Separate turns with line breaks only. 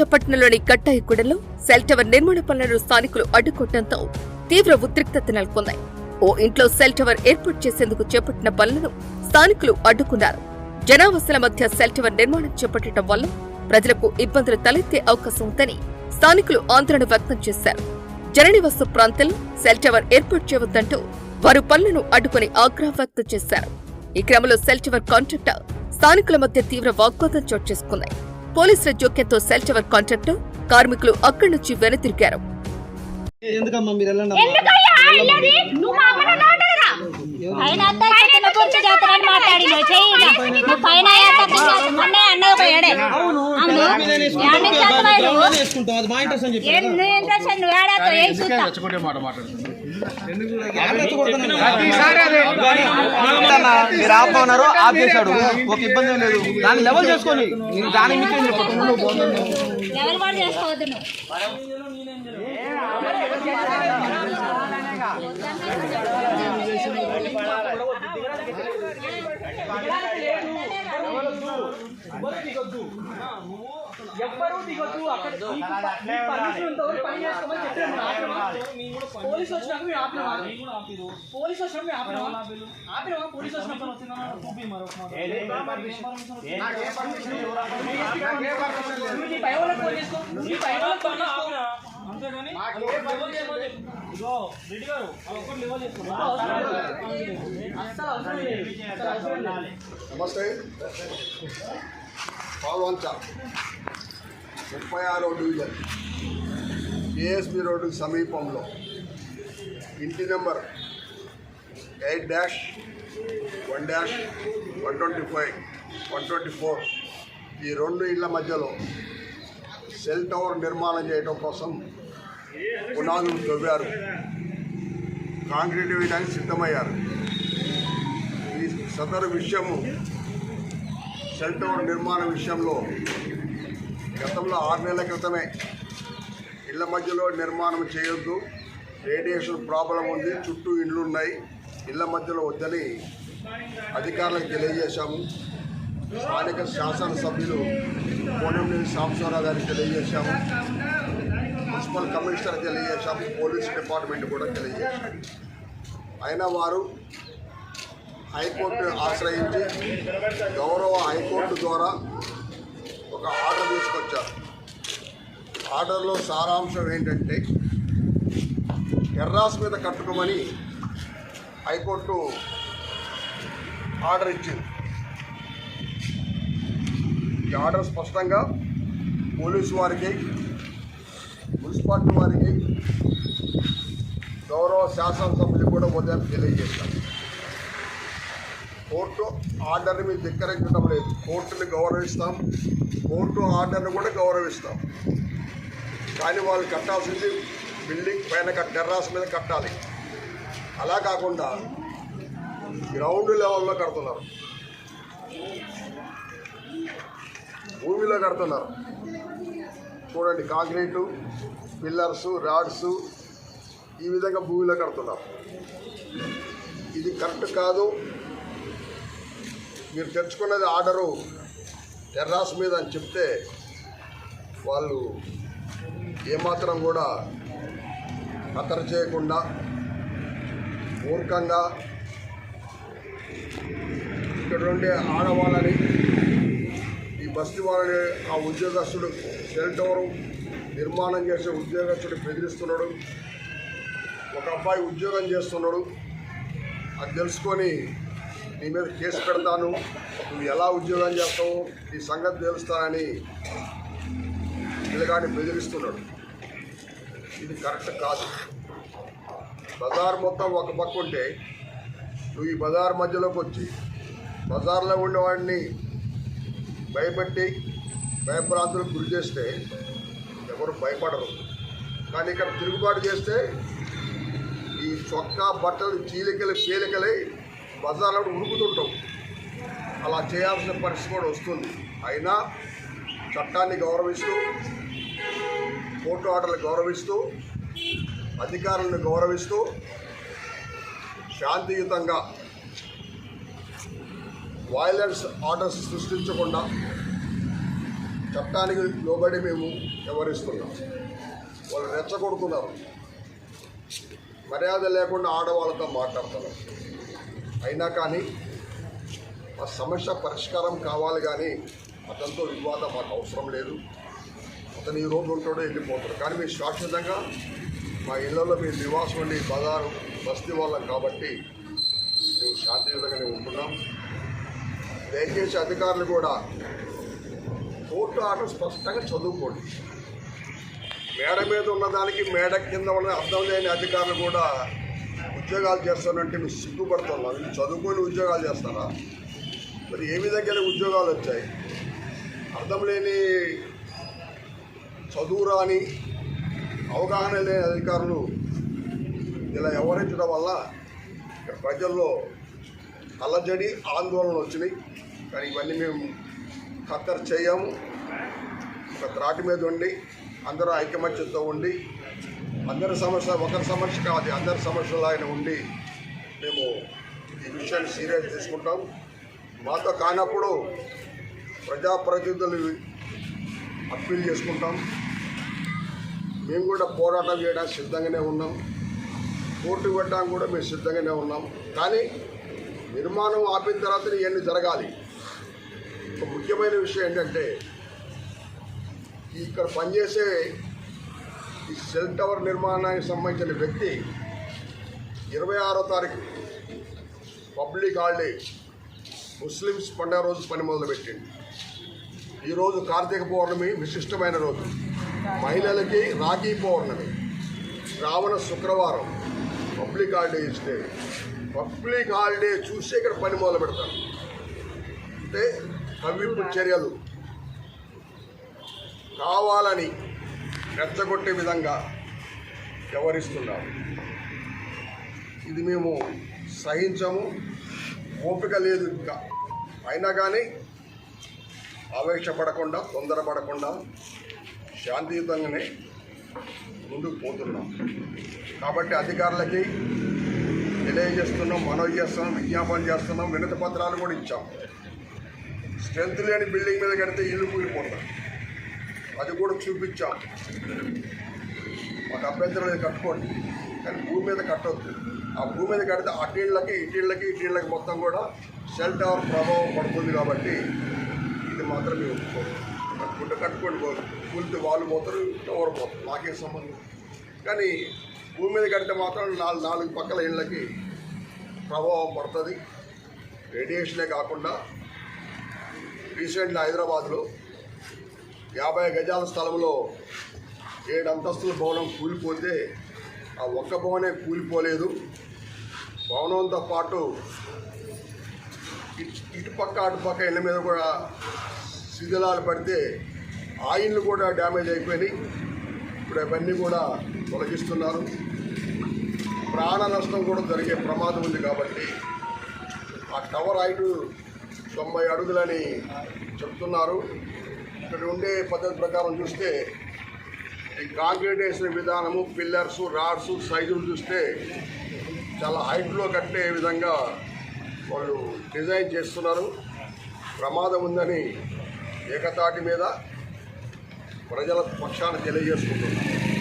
విశాఖపట్నంలోని కట్టాయిగూడెంలో cell tower నిర్మాణ పనులను స్థానికులు అడ్డుకోవడంతో తీవ్ర ఉద్రిక్తత నెలకొంది. ఓ ఇంట్లో సెల్ టవర్ ఏర్పాటు చేసేందుకు చేపట్టిన పనులను స్థానికులు అడ్డుకున్నారు. జనావాసాల మధ్య సెల్ టవర్ నిర్మాణం చేపట్టడం వల్ల ప్రజలకు ఇబ్బందులు తలెత్తే అవకాశం ఉందని స్థానికులు ఆందోళన వ్యక్తం చేశారు. జననివాస ప్రాంతంలో సెల్ టవర్ ఏర్పాటు చేయవద్దంటూ వారు పనులను అడ్డుకుని ఆగ్రహం వ్యక్తం చేశారు. ఈ క్రమంలో సెల్ టవర్ కాంట్రాక్టర్ స్థానికుల మధ్య తీవ్ర వాగ్వాదం చోటు చేసుకుంది. పోలీసుల జోక్యంతో సెల్ టవర్ కాంట్రాక్టర్ కార్మికులు అక్కడి నుంచి వెనుతిరిగారు.
మీరు ఆపమన్నారు, ఆఫ్ చేశాడు, ఒక ఇబ్బంది లేదు. దాన్ని లెవెల్ చేసుకొని దాని
ఎవ్వరూ దిగొద్దు. అక్కడ పని చేసుకోమని చెప్పారు. పోలీసు వచ్చినాక మేము ఆపినామా? పోలీసు వచ్చినాక మేము ఆపినామా? పోలీసు వచ్చినప్పుడు
నమస్తే. పాల్వంచ 36వ డివిజన్ ఏఎస్బి రోడ్డు సమీపంలో ఇంటి నెంబర్ 8-1-125 124 ఈ రెండు ఇళ్ల మధ్యలో సెల్ టవర్ నిర్మాణం చేయడం కోసం పునాదులు తవ్వారు. కాంక్రీట్ వేయడానికి సిద్ధమయ్యారు. ఈ సదరు విషయము సెల్ టవర్ నిర్మాణ విషయంలో గతంలో 6 నెలల క్రితమే ఇళ్ల మధ్యలో నిర్మాణం చేయొద్దు, రేడియేషన్ ప్రాబ్లం ఉంది, చుట్టూ ఇండ్లు ఉన్నాయి, ఇళ్ల మధ్యలో వద్దని అధికారులకు తెలియజేశాము. స్థానిక శాసనసభ్యులు కోనంనేని సాంబశివరావు గారికి తెలియజేశాము. మున్సిపల్ కమిషనర్ తెలియజేశాము. పోలీస్ డిపార్ట్మెంట్ కూడా తెలియజేశాము. అయినా వారు హైకోర్టును ఆశ్రయించి గౌరవ హైకోర్టు ద్వారా ఒక ఆర్డర్ తీసుకొచ్చారు. ఆర్డర్లో సారాంశం ఏంటంటే టెర్రాస్ మీద కట్టుకోమని హైకోర్టు ఆర్డర్ ఇచ్చింది. ఈ ఆర్డర్ స్పష్టంగా పోలీసు వారికి, మున్సిపాలిటీ వారికి, గౌరవ శాసనసభ్యులు కూడా ఉదయం తెలియజేశారు. కోర్టు ఆర్డర్ని మేము ధిక్కరించడం లేదు. కోర్టుని గౌరవిస్తాం, కోర్టు ఆర్డర్ని కూడా గౌరవిస్తాం. కానీ వాళ్ళు కట్టాల్సింది బిల్డింగ్ పైన టెర్రాస్ మీద కట్టాలి. అలా కాకుండా గ్రౌండ్ లెవెల్లో కడుతున్నారు, భూమిలో కడుతున్నారు. చూడండి, కాంక్రీటు, పిల్లర్సు, రాడ్సు ఈ విధంగా భూమిలో కడుతున్నారు. ఇది కరెక్ట్ కాదు. మీరు తెచ్చుకున్నది ఆర్డరు టెర్రాస్ మీద అని చెప్తే వాళ్ళు ఏమాత్రం కూడా ఖతరు చేయకుండా మూర్ఖంగా ఇక్కడ ఉండే ఆడవాళ్ళని, ఈ బస్తీ వాళ్ళని ఆ ఉద్యోగస్తుడు సెల్ టవర్ నిర్మాణం చేసే ఉద్యోగస్తుడు బెదిరిస్తున్నాడు. ఒక అబ్బాయి ఉద్యోగం చేస్తున్నాడు, అది తెలుసుకొని నీ మీద కేసు పెడతాను, నువ్వు ఎలా ఉద్యోగం చేస్తావు, నీ సంగతి తెలుస్తానని పిల్లగాడిని బెదిరిస్తున్నాడు. ఇది కరెక్ట్ కాదు. బజార్ మొత్తం ఒక పక్క ఉంటే నువ్వు ఈ బజార్ మధ్యలోకి వచ్చి బజార్లో ఉండేవాడిని భయపెట్టి భయభ్రాంతులకు గురి చేస్తే ఎవరు భయపడరు. కానీ ఇక్కడ తిరుగుబాటు చేస్తే ఈ చొక్కా బట్టలు చీలికలు పేలికలై బజార్లో ఉరుకుతుంటాం. అలా చేయాల్సిన పరిస్థితి కూడా వస్తుంది. అయినా చట్టాన్ని గౌరవిస్తూ, కోర్టు ఆర్డర్లు గౌరవిస్తూ, అధికారులను గౌరవిస్తూ శాంతియుతంగా వైలెన్స్ ఆర్డర్స్ సృష్టించకుండా చట్టానికి లోబడి మేము వ్యవహరిస్తున్నాం. వాళ్ళు రెచ్చగొడుతున్నారు, మర్యాద లేకుండా ఆడవాళ్ళతో మాట్లాడుతున్నారు. అయినా కానీ ఆ సమస్య పరిష్కారం కావాలి, కానీ అతనితో వివాదం మాకు అవసరం లేదు. అతను ఈ రోజు ఉంటాడో వెళ్ళిపోతాడు, కానీ మేము శాశ్వతంగా మా ఇళ్లలో మేము నివాసం ఉండి బజారు బస్తీ వాళ్ళం కాబట్టి మేము శాంతియుతంగానే ఉంటున్నాం. దయచేసి అధికారులు కూడా కోర్టు ఆర్డర్ స్పష్టంగా చదువుకోండి. మేడ మీద ఉన్నదానికి మేడ కింద ఉన్న అర్థం లేని అధికారులు కూడా ఉద్యోగాలు చేస్తానంటే మీరు సిగ్గుపడుతున్నారు. మీరు చదువుకొని ఉద్యోగాలు చేస్తారా? మరి ఏ విధంగా ఉద్యోగాలు వచ్చాయి? అర్థం లేని, చదువు రాని, అవగాహన లేని అధికారులు ఇలా వ్యవహరించడం వల్ల ప్రజల్లో అల్లజడి, ఆందోళనలు వచ్చినాయి. కానీ ఇవన్నీ మేము ఖత్తరు చేయము. ఒక త్రాటి మీద ఉండి అందరూ ఐకమత్యంతో ఉండి అందరి సమస్య ఒకరి సమస్య కాదు, అందరి సమస్యలు ఆయన ఉండి మేము ఈ విషయాన్ని సీరియస్ తీసుకుంటాం. మాతో కానప్పుడు ప్రజాప్రతినిధులు అప్పీల్ చేసుకుంటాం. మేము కూడా పోరాటం చేయడానికి సిద్ధంగానే ఉన్నాం. కోర్టు పెట్టడానికి కూడా మేము సిద్ధంగానే ఉన్నాం. కానీ నిర్మాణం ఆపిన తర్వాత ఇవన్నీ జరగాలి. ఒక ముఖ్యమైన విషయం ఏంటంటే, ఇక్కడ పనిచేసే ఈ సెల్ టవర్ నిర్మాణానికి సంబంధించిన వ్యక్తి 26వ తారీఖు పబ్లిక్ హాలిడే, ముస్లిమ్స్ పండుగ రోజు పని మొదలుపెట్టింది. ఈరోజు కార్తీక పౌర్ణమి, విశిష్టమైన రోజు. మహిళలకి రాఖీ పౌర్ణమి, శ్రావణ శుక్రవారం పబ్లిక్ హాలిడే ఇస్తే పబ్లిక్ హాలిడే చూసి ఇక్కడ పని మొదలు పెడతారు. అంటే కవ్వింపు చర్యలు కావాలని రెచ్చగొట్టే విధంగా వ్యవహరిస్తున్నారు. ఇది మేము సహించము, ఓపిక లేదు ఇంకా. అయినా కానీ ఆవేశపడకుండా, తొందరపడకుండా శాంతియుతంగానే ముందుకు పోతున్నాం. కాబట్టి అధికారులకి తెలియజేస్తున్నాం, మనవి చేస్తున్నాం, విజ్ఞాపన చేస్తున్నాం. వినతి పత్రాలు కూడా ఇచ్చాం. స్ట్రెంత్ లేని బిల్డింగ్ మీద కడితే ఇల్లు కూలిపోతాం, అది కూడా చూపించాం. మాకు అభ్యంతరం లేదు, కట్టుకోండి, కానీ భూమి మీద కట్టవద్దు. ఆ భూమి మీద కడితే అటీళ్ళకి ఇటీళ్ళకి మొత్తం కూడా సెల్ టవర్ ప్రభావం పడుతుంది. కాబట్టి ఇది మాత్రం మేము ఒప్పుకోండి. కట్టుకోండి, కూలితే వాళ్ళు పోతారు, టవర్ పోతారు, నాకేం సంబంధం. కానీ భూమి మీద కడితే మాత్రం నాలుగు పక్కల ఇళ్ళకి ప్రభావం పడుతుంది. రేడియేషనే కాకుండా రీసెంట్లీ హైదరాబాద్లో 50 గజాల స్థలంలో 7 అంతస్తుల భవనం కూలిపోతే ఆ ఒక్క భవనే కూలిపోలేదు. భవనంతో పాటు ఇటుపక్క అటుపక్క ఇళ్ళ మీద కూడా శిథిలాలు పడితే ఆ ఇళ్ళు కూడా డ్యామేజ్ అయిపోయినాయి. ఇప్పుడు అవన్నీ కూడా తొలగిస్తున్నారు. ప్రాణ నష్టం కూడా జరిగే ప్రమాదం ఉంది. కాబట్టి ఆ టవర్ హైటు 90 అడుగులని చెప్తున్నారు. ఇక్కడ ఉండే పద్ధతి ప్రకారం చూస్తే ఈ కాంక్రీట్ వేసిన విధానము, పిల్లర్స్, రాడ్స్ సైజులు చూస్తే చాలా హైట్లో కట్టే విధంగా వాళ్ళు డిజైన్ చేస్తున్నారు. ప్రమాదం ఉందని ఏకతాటి మీద ప్రజల పక్షాన తెలియజేసుకుంటున్నారు.